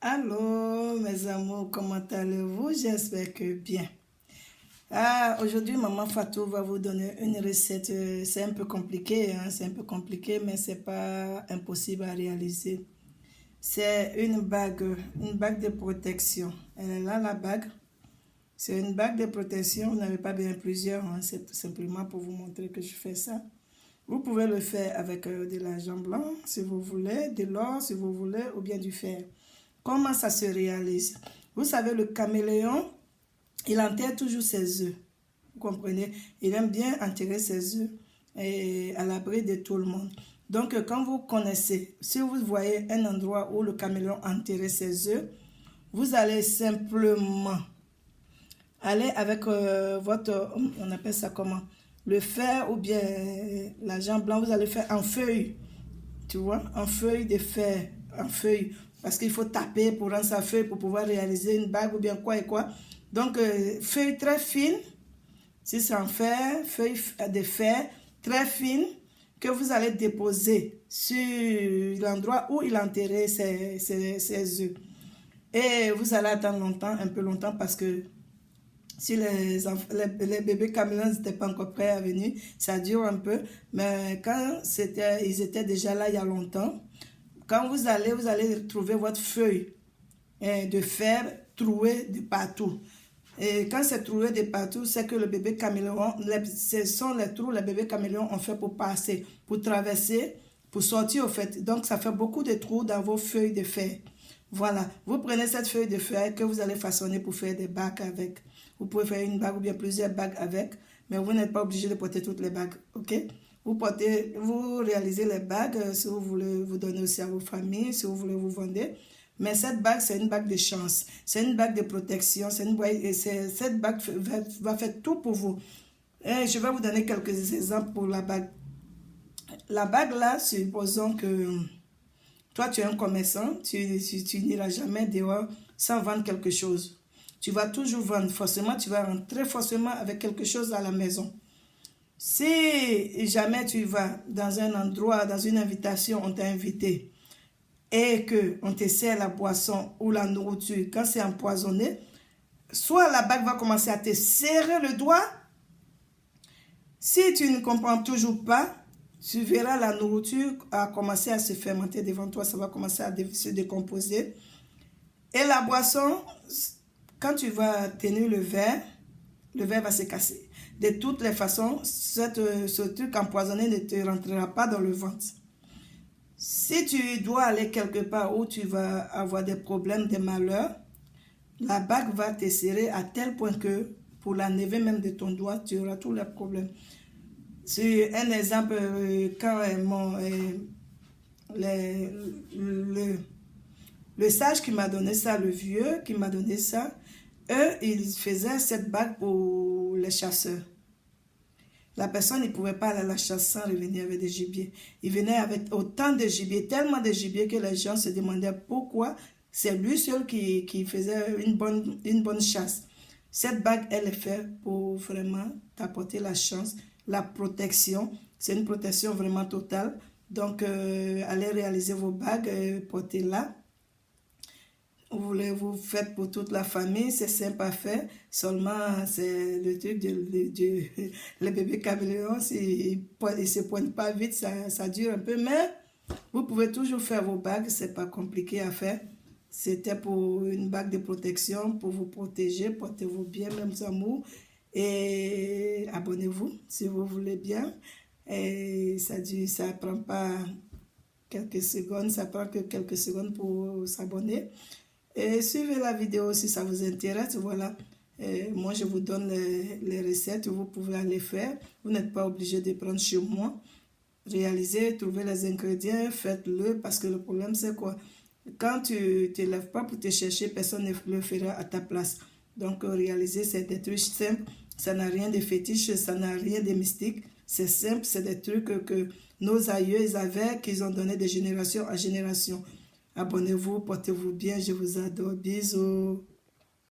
Allô mes amours, comment allez-vous? J'espère que bien. Aujourd'hui, Maman Fatou va vous donner une recette. C'est un peu compliqué, hein, c'est un peu compliqué, mais c'est pas impossible à réaliser. C'est une bague de protection. Elle est là, la bague. C'est une bague de protection, vous n'avez pas bien plusieurs, hein, c'est tout simplement pour vous montrer que je fais ça. Vous pouvez le faire avec de l'argent blanc, si vous voulez, de l'or, si vous voulez, ou bien du fer. Comment ça se réalise? Vous savez, le caméléon, il enterre toujours ses œufs. Vous comprenez? Il aime bien enterrer ses œufs à l'abri de tout le monde. Donc, quand vous connaissez, si vous voyez un endroit où le caméléon enterre ses œufs, vous allez simplement aller avec votre, on appelle ça comment? Le fer ou bien l'argent blanc, vous allez faire en feuille. Tu vois? En feuille de fer, en feuille. Parce qu'il faut taper pour rendre sa feuille pour pouvoir réaliser une bague ou bien quoi et quoi. Donc, feuille très fine, si c'est en fer, feuille de fer très fine, que vous allez déposer sur l'endroit où il a enterré ses œufs. Et vous allez attendre longtemps, un peu longtemps, parce que si les bébés caméléons n'étaient pas encore prêts à venir, ça dure un peu. Mais quand ils étaient déjà là il y a longtemps, quand vous allez trouver votre feuille de fer trouée de partout. Et quand c'est trouvé de partout, c'est que le bébé caméléon, ce sont les trous que les bébés caméléons ont fait pour passer, pour traverser, pour sortir au fait. Donc ça fait beaucoup de trous dans vos feuilles de fer. Voilà, vous prenez cette feuille de fer que vous allez façonner pour faire des bagues avec. Vous pouvez faire une bague ou bien plusieurs bagues avec, mais vous n'êtes pas obligé de porter toutes les bagues, ok? Vous réalisez les bagues si vous voulez vous donner aussi à vos familles, si vous voulez vous vendre. Mais cette bague, c'est une bague de chance, c'est une bague de protection, cette bague va faire tout pour vous. Et je vais vous donner quelques exemples pour la bague. La bague là, supposons que toi, tu es un commerçant, tu n'iras jamais dehors sans vendre quelque chose. Tu vas toujours vendre, forcément, tu vas rentrer forcément avec quelque chose à la maison. Si jamais tu vas dans un endroit, dans une invitation, on t'a invité et qu'on te sert la boisson ou la nourriture, quand c'est empoisonné, soit la bague va commencer à te serrer le doigt. Si tu ne comprends toujours pas, tu verras la nourriture a commencé à se fermenter devant toi, ça va commencer à se décomposer. Et la boisson, quand tu vas tenir le verre va se casser. De toutes les façons, ce truc empoisonné ne te rentrera pas dans le ventre. Si tu dois aller quelque part où tu vas avoir des problèmes, des malheurs, la bague va te serrer à tel point que pour l'enlever même de ton doigt, tu auras tous les problèmes. C'est un exemple, quand le sage qui m'a donné ça, le vieux qui m'a donné ça, eux, ils faisaient cette bague pour les chasseurs. La personne ne pouvait pas aller à la chasse sans revenir avec des gibiers. Il venait avec autant de gibier, tellement de gibier que les gens se demandaient pourquoi c'est lui seul qui faisait une bonne chasse. Cette bague, elle est faite pour vraiment t'apporter la chance, la protection. C'est une protection vraiment totale. Donc, allez réaliser vos bagues, portez-la. Vous faites pour toute la famille, c'est simple à faire. Seulement, c'est le truc le bébé caméléon, il ne se pointe pas vite, ça dure un peu. Mais vous pouvez toujours faire vos bagues, c'est pas compliqué à faire. C'était pour une bague de protection, pour vous protéger, portez-vous bien, même amours. Et abonnez-vous si vous voulez bien. Et ça prend pas quelques secondes, ça prend que quelques secondes pour s'abonner. Et suivez la vidéo si ça vous intéresse, voilà. Et moi, je vous donne les recettes, vous pouvez aller faire. Vous n'êtes pas obligé de prendre chez moi. Réalisez, trouvez les ingrédients, faites-le, parce que le problème, c'est quoi? Quand tu ne te lèves pas pour te chercher, personne ne le fera à ta place. Donc, réaliser, c'est des trucs simples. Ça n'a rien de fétiche, ça n'a rien de mystique. C'est simple, c'est des trucs que nos aïeux avaient, qu'ils ont donné de génération en génération. Abonnez-vous, portez-vous bien, je vous adore. Bisous.